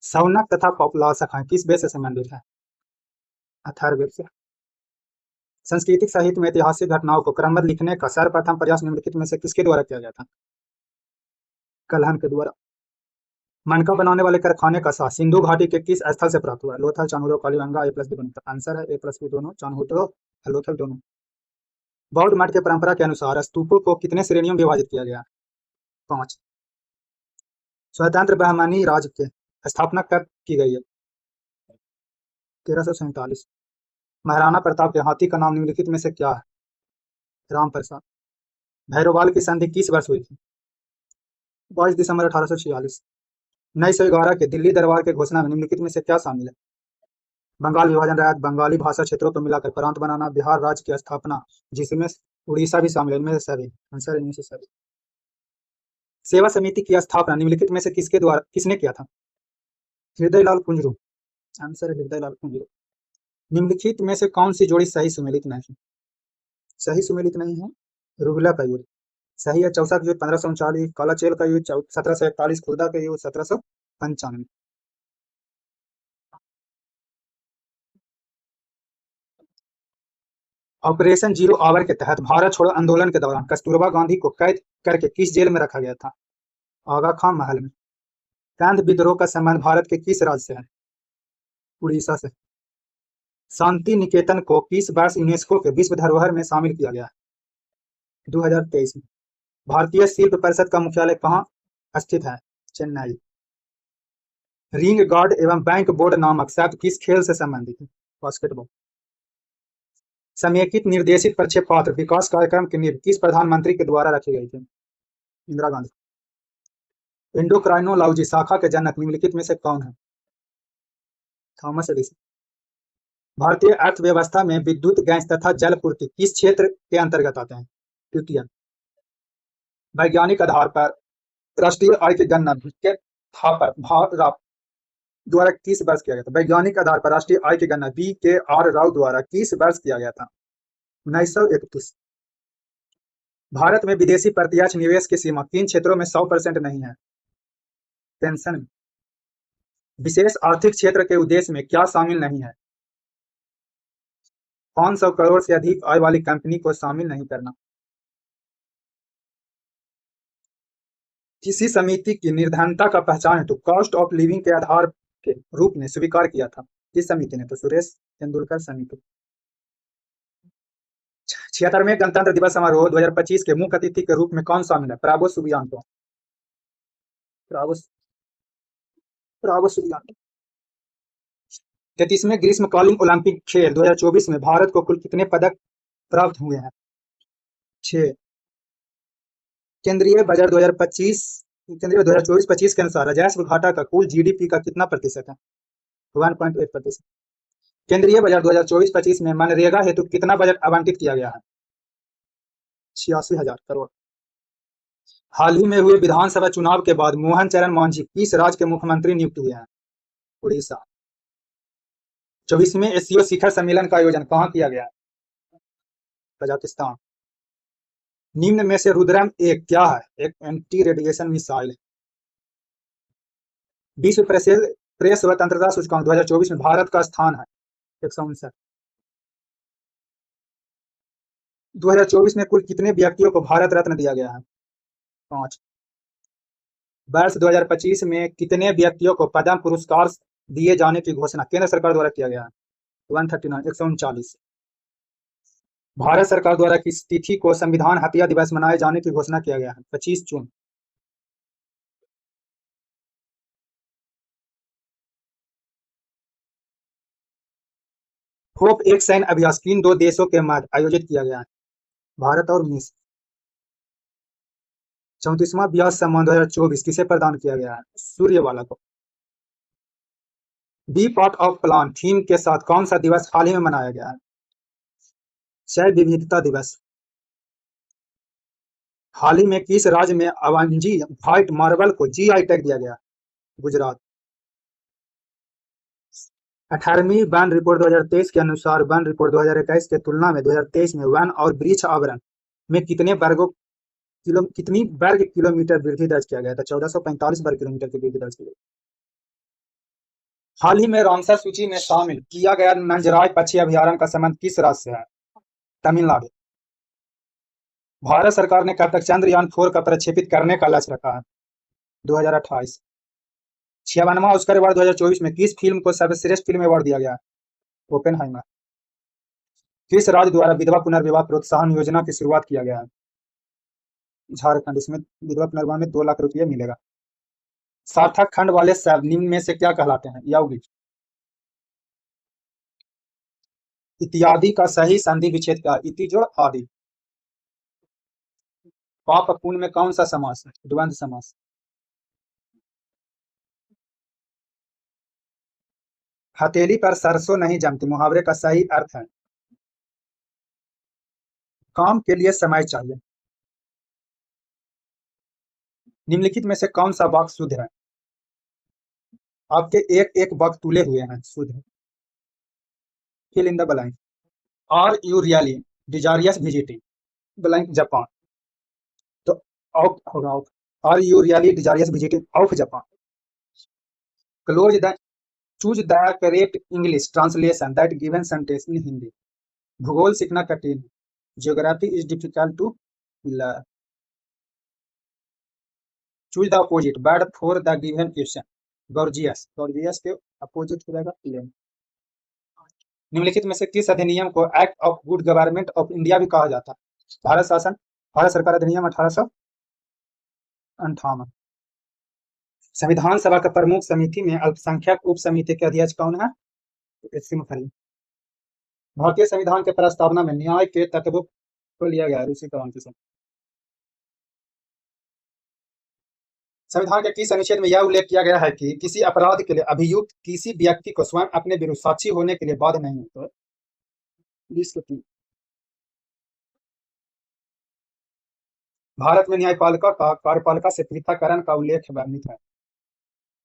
शौनक तथा पॉपुलर शाखाएं किस वेद से संबंधित है? अथर्ववेद से। सांस्कृतिक साहित्य में ऐतिहासिक घटनाओं को क्रमबद्ध लिखने का सर्वप्रथम प्रयास निम्नलिखित में से किसके द्वारा किया गया था? कल्हण के द्वारा। मनका बनाने वाले कारखाने का साथ सिंधु घाटी के किस स्थल से प्राप्त हुआ? लोथल, चाणूरो, कालीगंगा, A+B दोनों। आंसर है A+B दोनों, चाणूरो, लोथल दोनों। बौद्ध मठ के परंपरा के अनुसार स्तूपों को कितने श्रेणियों में विभाजित किया गया? 5। स्वतंत्र बहमनी राज्य के स्थापना कब की गई है? 1347। महाराणा प्रताप के हाथी का नाम निम्नलिखित में से क्या है? राम प्रसाद। भैरोवाल की संधि किस वर्ष हुई थी? 22 दिसंबर 1846। 1911 के दिल्ली दरबार के घोषणा में निम्नलिखित में से क्या शामिल है? बंगाल विभाजन, राज्य बंगाली भाषा क्षेत्रों को मिलाकर प्रांत बनाना, बिहार राज्य की स्थापना जिसमें उड़ीसा भी शामिल है। इनमें से सभी। आंसर इनमें से सभी। सेवा समिति की स्थापना निम्नलिखित में से किसने किया था? हृदयलाल कुंजरू। आंसर है हृदयलाल कुंजरू। निम्नलिखित में से कौन सी जोड़ी सही सुमेलित नहीं है? सही सुमेलित नहीं है रुगला का युद्ध। सही है चौसा का युद्ध 1539, कालाचेल का युद्ध 1741, खुर्दा का युद्ध 1795। ऑपरेशन जीरो आवर के तहत भारत छोड़ो आंदोलन के दौरान कस्तूरबा गांधी को कैद करके किस जेल में रखा गया था? आगा खां महल में। कैंथ विद्रोह का संबंध भारत के किस राज्य से है? उड़ीसा से। शांति निकेतन को किस वर्ष यूनेस्को के विश्व धरोहर में शामिल किया गया? 2023 में। भारतीय शिल्प परिषद का मुख्यालय कहाँ स्थित है? चेन्नई। रिंग गार्ड एवं बैंक बोर्ड नामक शब्द किस खेल से संबंधित है? बास्केटबॉल। समेकित निर्देशित प्रक्षेपास्त्र विकास कार्यक्रम की नींव किस प्रधानमंत्री के द्वारा रखी गई थी? इंदिरा गांधी। एंडोक्राइनोलॉजी शाखा के जनक निम्नलिखित में से कौन है? Thomas Edison. भारतीय अर्थव्यवस्था में विद्युत, गैस तथा जल पूर्ति किस क्षेत्र के अंतर्गत आते हैं? द्वितीय। वैज्ञानिक आधार पर राष्ट्रीय आय की गणना के थापर भारत द्वारा किस वर्ष किया गया था? वैज्ञानिक आधार पर राष्ट्रीय आय की गणना BKR राव द्वारा किस वर्ष किया गया था? 1931। भारत में विदेशी प्रत्यक्ष निवेश की सीमा किन क्षेत्रों में 100% नहीं है? पेंशन में। विशेष आर्थिक क्षेत्र के उद्देश्य में क्या शामिल नहीं है? 500 करोड़ से अधिक आय वाली कंपनी को शामिल नहीं करना। किसी समिति की निर्धनता का पहचान हेतु कॉस्ट ऑफ लिविंग के आधार के रूप में स्वीकार किया था? किस समिति ने? तो सुरेश तेंदुलकर समिति। 76वें गणतंत्र दिवस समारोह 2025 के मुख्य अतिथि के रूप में कौन शामिल है? प्रावो सुबियांतो। प्रावो सुबियांतो। 33वें ग्रीष्मकालीन ओलंपिक खेल 2024 में भारत को कुल कितने पदक प्राप्त हुए हैं? 6। केंद्रीय बजट 2024-25 के अनुसार राजस्व घाटा का कुल GDP का कितना प्रतिशत है? 1.8%। केंद्रीय बजट 2024-25 में मनरेगा हेतु कितना बजट आवंटित किया गया है? 86,000 करोड़। हाल ही में हुए विधानसभा चुनाव के बाद मोहन चरण मांझी किस राज्य के मुख्यमंत्री नियुक्त हुए हैं? उड़ीसा। 24वें एशियो शिखर सम्मेलन का आयोजन कहाँ किया गया? कजाकिस्तान। निम्न में से रुद्रम एक क्या है? एक एंटी रेडिएशन मिसाइल। विश्व प्रेस स्वतंत्रता सूचकांक 2024 में भारत का स्थान है 159। 2024 में कुल कितने व्यक्तियों को भारत रत्न दिया गया है? 5। वर्ष 2025 में कितने व्यक्तियों को पद्म पुरस्कार दिए जाने की घोषणा केंद्र सरकार द्वारा किया गया है? 139। भारत सरकार द्वारा किस तिथि को संविधान हत्या दिवस मनाए जाने की घोषणा किया गया है? 25 जून। होप एक सैन्य अभ्यास किन दो देशों के मध्य आयोजित किया गया है? भारत और मिस्र। 34वां अभ्यास सम्मान 2024 किसे प्रदान किया गया है? सूर्यवाला को। B part of plan theme के साथ कौन सा दिवस हाल ही में मनाया गया है? जैव विविधता दिवस। हाल ही में किस राज्य में अवांजी व्हाइट मार्बल को GI टैग दिया गया? गुजरात। 18वीं वन रिपोर्ट 2023 के अनुसार वन रिपोर्ट 2021 के तुलना में 2023 में वन और वृक्ष आवरण में कितनी वर्ग किलोमीटर वृद्धि दर्ज किया गया था? 1445 वर्ग किलोमीटर की वृद्धि दर्ज की गई। हाल ही में रामसर सूची में शामिल किया गया नंजराई पक्षी अभयारण्य का संबंध किस राज्य से है? तमिलनाडु। भारत सरकार ने कब तक चंद्रयान-4 का प्रक्षेपित करने का लक्ष्य रखा है? 2028। 56वां ऑस्कर अवार्ड 2024 में किस फिल्म को सर्वश्रेष्ठ फिल्म अवार्ड दिया गया? ओपेनहाइमर। किस राज्य द्वारा विधवा पुनर्विवाह प्रोत्साहन योजना की शुरुआत किया गया है? झारखंड। इसमें विधवा पुनर्विवाह में 2 लाख रुपये मिलेगा। सार्थक खंड वाले शब्द निम्न में से क्या कहलाते हैं? यौगिक। इत्यादि का सही संधि विच्छेद क्या? इति जोड़ आदि। पाप पुण्य में कौन सा समास है? द्वंद्व समास। हथेली पर सरसों नहीं जमती मुहावरे का सही अर्थ है? काम के लिए समय चाहिए। निम्नलिखित में से कौन सा वाक्य शुद्ध है? आपके एक एक वाक्य तुले हुए हैं, शुद्ध है। Fill in the blank. Are you really desirous visiting blank Japan? तो आउट होगा out. Are you really desirous visiting out Japan? Close the choose the correct English translation that given sentence in Hindi. भूगोल सीखना कठिन है। Geography is difficult to learn. Choose the opposite bad for the given question. Gorgeous. Gorgeous के अपोजिट हो जाएगा plain. निम्नलिखित में से किस अधिनियम को act of good government of India भी कहा जाता है? भारत शासन भारत सरकार अधिनियम 1858। संविधान सभा का प्रमुख समिति में अल्पसंख्यक उप समिति के अध्यक्ष कौन है? एस.सी. मुखर्जी। भारतीय संविधान के प्रस्तावना में न्याय के तत्वों को लिया गया है ऋषि कवान के साथ। संविधान के किस अनुच्छेद में यह उल्लेख किया गया है कि किसी अपराध के लिए अभियुक्त किसी व्यक्ति को स्वयं अपने विरुद्ध साक्षी होने के लिए बाध्य नहीं है? तो 20 भारत में न्यायपालिका का कार्यपालिका से पृथककरण का उल्लेख वर्णित है?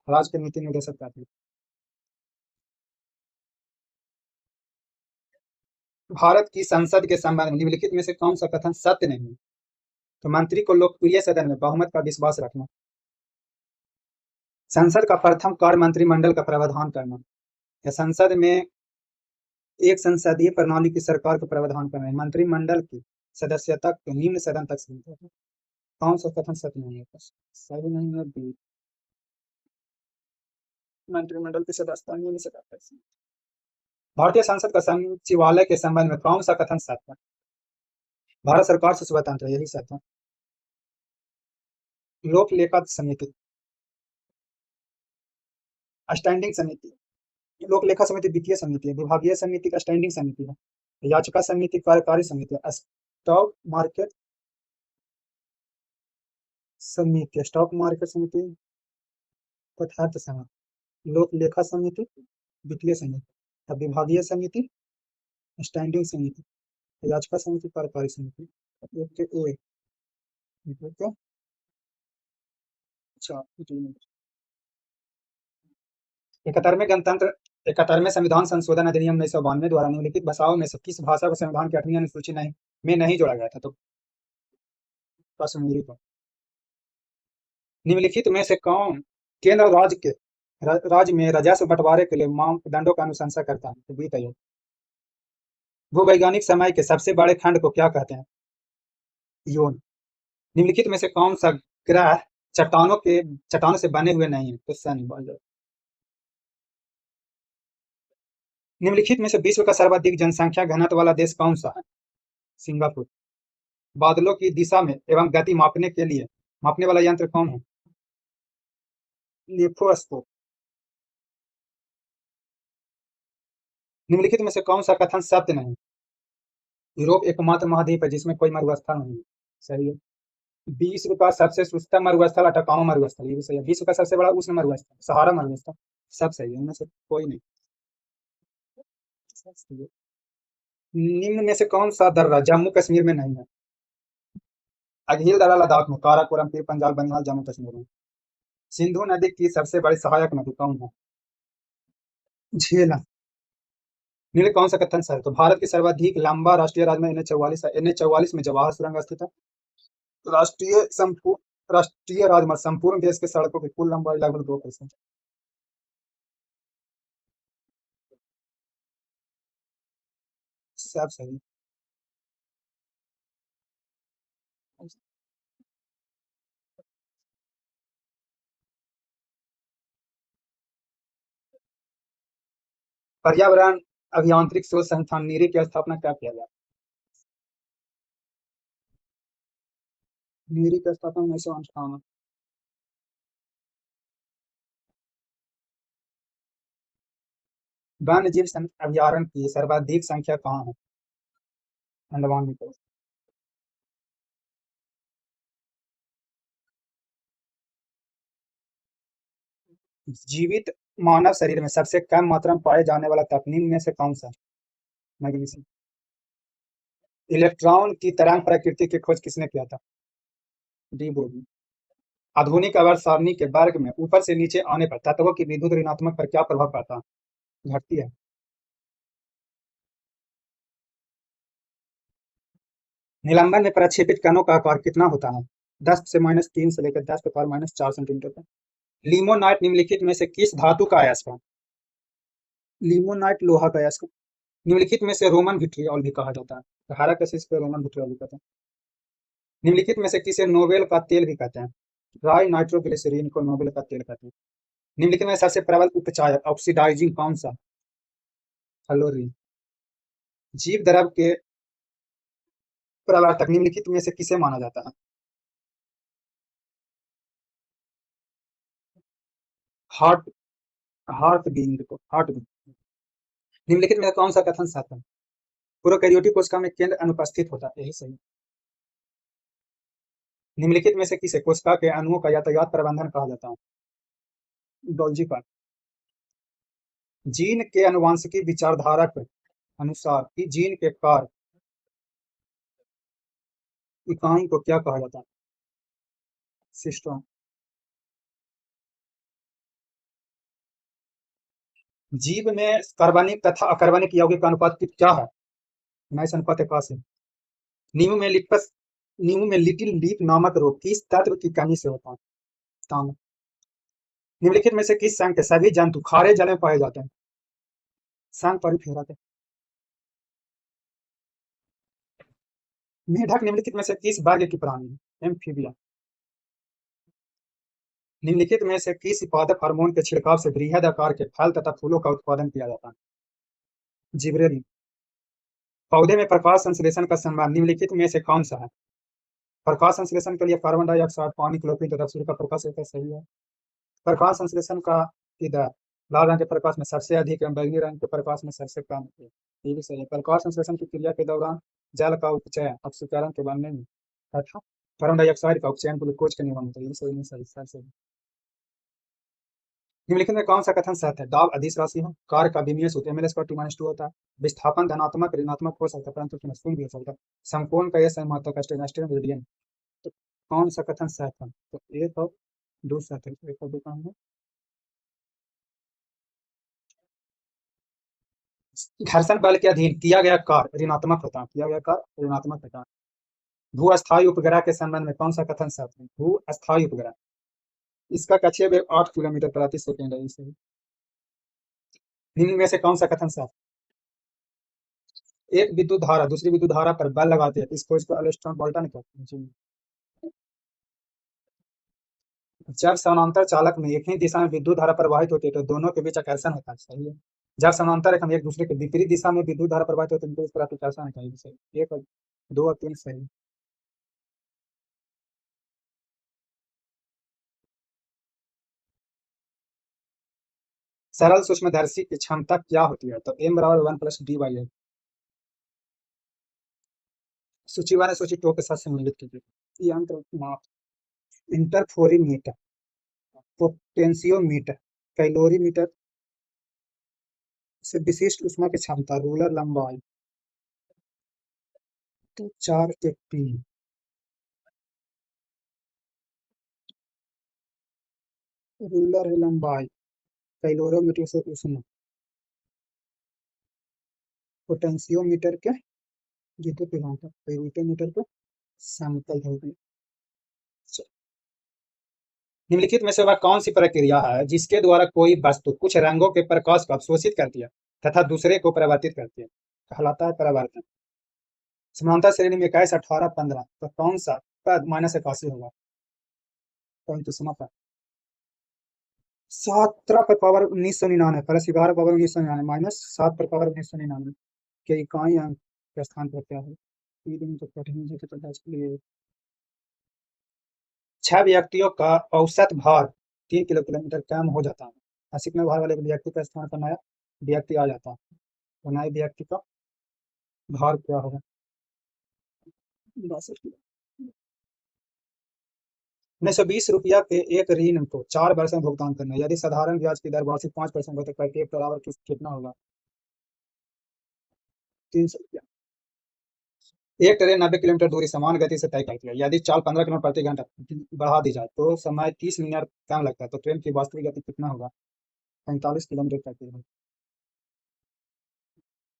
राज्य के नीति निर्देशक का। भारत की संसद के संबंध में निम्नलिखित में से कौन सा कथन सत्य नहीं है? तो मंत्री को लोकप्रिय सदन में बहुमत का विश्वास रखना। संसद का प्रथम कार्य मंत्रिमंडल का प्रावधान करना। या संसद में एक संसदीय प्रणाली की सरकार का प्रावधान करना है। मंत्रिमंडल की सदस्यता को निम्न सदन तक सीमित है। कौन सा कथन सत्य नहीं है? सही नहीं है बी। मंत्रिमंडल की सदस्यता निम्न सदन तक सीमित। भारतीय संसद का सचिवालय के संबंध में कौन सा कथन सत्य है? भारत सरकार से स्वतंत्र, यही सत्य है। लोक लेखा समिति स्टैंडिंग समिति। लोक लेखा समिति वित्तीय समिति है। विभागीय समिति का स्टैंडिंग समिति है। याचिका समिति कार्यकारी समिति है। स्टॉक मार्केट समिति तथार्थ समिति। लोक लेखा समिति वित्तीय समिति। विभागीय समिति स्टैंडिंग समिति। याचिका समिति कार्यकारी समिति। अच्छा 71वें संविधान संशोधन अधिनियम 1992 द्वारा निम्नलिखित भाषाओं में से किस भाषा को संविधान की 8वीं अनुसूची में नहीं जोड़ा गया था? तो कश्मीरी को। निम्नलिखित में से कौन केंद्र राज्य में राजस्व बंटवारे के लिए मापदंडों का अनुशंसा करता है? तो वित्त आयोग। भूवैज्ञानिक समय के सबसे बड़े खंड को क्या कहते हैं? योन। निम्नलिखित में से कौन सा ग्रह चट्टानों से बने हुए नहीं है? तो शनि। निम्नलिखित में से विश्व का सर्वाधिक जनसंख्या घनत्व वाला देश कौन सा है? सिंगापुर। बादलों की दिशा में एवं गति मापने वाला यंत्र कौन है? लिथोस्कोप। निम्नलिखित में से कौन सा कथन सत्य नहीं? यूरोप एकमात्र महाद्वीप है जिसमें कोई मरुस्थल नहीं है। सही है। विश्व का सबसे सुस्त मरुस्थल अटाकामा मरुस्थल, ये भी सही है। विश्व का सबसे बड़ा उष्ण मरुस्थल सहारा मरुस्थल, सब सही है, इनमें से कोई नहीं। निम्न में से कौन सा दर्रा जम्मू कश्मीर में नहीं है? अघिल दर्रा लद्दाख में, काराकोरम पीर पंजाल बनिहाल जम्मू कश्मीर में। सिंधु नदी की सबसे बड़ी सहायक नदी कौन है? झेलम। निम्न कौन सा कथन सही? तो भारत की सर्वाधिक लंबा राष्ट्रीय राजमार्ग NH 44 है। NH 44 में जवाहर सुरंग स्थित है। राष्ट्रीय राजमार्ग संपूर्ण देश के सड़कों की कुल लंबाई लगभग 2%। सब सही। पर्यावरण अभियांत्रिक शोध संस्थान नीरी की स्थापना क्या किया गया? नीरी की स्थापना 1958। वन्य जीव अभ्यारण्य की सर्वाधिक संख्या कहाँ है? अंडमान निकोबार। जीवित मानव शरीर में सबसे कम मात्रा में पाए जाने वाला तत्व निम्न में से कौन सा? मैग्नीशियम। इलेक्ट्रॉन की तरंग प्रकृति की खोज किसने किया था? De Broglie. आधुनिक आवर्त सारणी के वर्ग में ऊपर से नीचे आने पर तत्वों की विद्युत ऋणात्मक पर क्या प्रभाव पड़ता है? घटती है। निलंबन में प्रक्षेपित कणों का आकार कितना होता है? 10 से -3 से लेकर 10 के पावर -4 सेंटीमीटर तक। लिमोनाइट निम्नलिखित में से किस धातु का अयस्क है? लिमोनाइट लोहा का अयस्क। निम्नलिखित में से रोमन विट्रियोल भी कहा जाता है। धारा के शीर्ष पे रोमन विट्रियोल भी कहते हैं। निम्नलिखित में से किसे नोबेल का तेल भी कहते हैं? ट्राई नाइट्रोग्लिसरीन को नोबेल का तेल कहते हैं। निम्नलिखित में सबसे प्रबल उपचायक ऑक्सीडाइजिंग कौन सा? फ्लोरीन। जीव द्रव के प्रवर्तक निम्नलिखित में से किसे माना जाता है? हार्ट हार्ट बीइंग को हार्ट बीइंग। निम्नलिखित में कौन सा कथन सत्य है? प्रोकैरियोटिक कोशिका में केंद्र अनुपस्थित होता है, यही सही। निम्नलिखित में से किसे कोशिका के अणुओं का यातायात प्रबंधन कहा जाता है? गोल्जी का। जीन के अनुवांशिकी विचारधारा के अनुसार कि जीन के कार्य इकाई को क्या कहा जाता है? सिस्टम। जीव में कार्बनिक तथा अकार्बनिक यौगिक का अनुपात क्या है? 19 अनुपात 81। नींबू में लिपस नींबू में लिटिल लीफ नामक रोग किस तत्व की कमी से होता है? तांबा। निम्नलिखित में से किस संघ के सभी जंतु खारे जल में पाए जाते हैं? संघ परिफेरा के। मेढक निम्नलिखित में से किस वर्ग की प्राणी है? एम्फीबिया। निम्नलिखित में से किस पादप हार्मोन के छिड़काव से बृहद आकार के फल तथा फूलों का उत्पादन किया जाता है? जिबरेलिन। पौधे में प्रकाश संश्लेषण का संबंध निम्नलिखित में से कौन सा है? प्रकाश संश्लेषण के लिए कार्बन डाइऑक्साइड, पानी, क्लोरोफिल तथा सूर्य का प्रकाश होता है, सही है। प्रकाश संश्लेषण का इधर लाल रंग के प्रकाश में सबसे अधिक एवं बैंगनी रंग के प्रकाश में सबसे कम है, ये भी सही है। प्रकाश संश्लेषण की क्रिया के दौरान जल का उपचय ऑक्सीकरण के बनने में तथा कार्बन डाइऑक्साइड का उपचयन ग्लूकोज के निर्माण होता है, ये सही नहीं सही सही। निम्नलिखित में कौन सा कथन सत्य है? दाब अदिश राशि हो, कार्य का विमीय सूत्र ml स्क्वायर t-2 होता है, विस्थापन धनात्मक ऋणात्मक हो सकता है परंतु शून्य भी हो सकता है, समकोण का यह सममात्रक का स्टेनस्ट्रेन रेडियन। तो कौन सा कथन सत्य है? तो एक और दो सत्य है, एक और दो काम है। घर्षण बल के अधीन किया गया कार्य ऋणात्मक होता है, किया गया कार्य ऋणात्मक होता है। भू अस्थायी उपग्रह के संबंध में कौन सा कथन सत्य है? भू अस्थायी उपग्रह इसका कक्षीय वेग 8 किलोमीटर प्रति सेकेंड है, इसे निम्न में से कौन सा कथन सत्य? एक विद्युत धारा दूसरी विद्युत धारा पर बल लगाते हैं, इसको इलेक्ट्रॉन बोल्टन कहते हैं जी। जब समानांतर चालक में एक ही दिशा में विद्युत धारा प्रवाहित होती है तो दोनों के बीच आकर्षण होता है, सही है। जब समानांतर रेखा में एक दूसरे के विपरीत दिशा में विद्युत धारा प्रवाहित होती है तो इस पर आकर्षण होता है, सही। एक और दो और तीन सही। सरल सूक्ष्मदर्शी की क्षमता क्या होती है? तो m बराबर 1 + d/a। सूची 1 सूची 2 के साथ सम्मिलित कीजिए। यंत्र माप इंटरफेरोमीटर, पोटेंशियोमीटर, कैलोरीमीटर से विशिष्ट ऊष्मा की क्षमता, रूलर लंबाई। तो 4 के 3। रूलर है लंबाई, कैलोरीमीटर से ऊष्मा, पोटेंशियोमीटर के विद्युत विभवांतर, कैलोरीमीटर के समतल ध्रुवीय। निम्नलिखित में से वह कौन सी प्रक्रिया है जिसके द्वारा कोई वस्तु कुछ रंगों के प्रकाश को अवशोषित करती है तथा दूसरे को परावर्तित करती है? कहलाता है परावर्तन। समांतर श्रेणी में 21, 18, 15, तो कौन सा पद -81 होगा? कौन तो समापन 17 पर पावर 1999 प्लस 11 पावर 1999 माइनस 7 पर पावर 1999 के इकाई अंक के स्थान पर क्या है? तीन तो कठिन है तो दस के लिए 6 व्यक्तियों का औसत भार 3 किलोमीटर कम हो जाता है। 80 किलो भार वाले व्यक्ति का स्थान पर नया व्यक्ति आ जाता है, तो नए व्यक्ति का भार क्या होगा? 62 किलो। 1920 रुपया के एक ऋण को 4 वर्ष में भुगतान करना है। यदि साधारण ब्याज की दर वार्षिक 5% हो तो प्रत्येक बराबर कितना होगा? 300 रुपया। एक ट्रेन 90 किलोमीटर दूरी समान गति से तय करती है। यदि चाल 15 किलोमीटर प्रति घंटा बढ़ा दी जाए तो समय 30 मिनट कम लगता है, तो ट्रेन की वास्तविक गति कितना होगा? 45 किलोमीटर प्रति घंटा।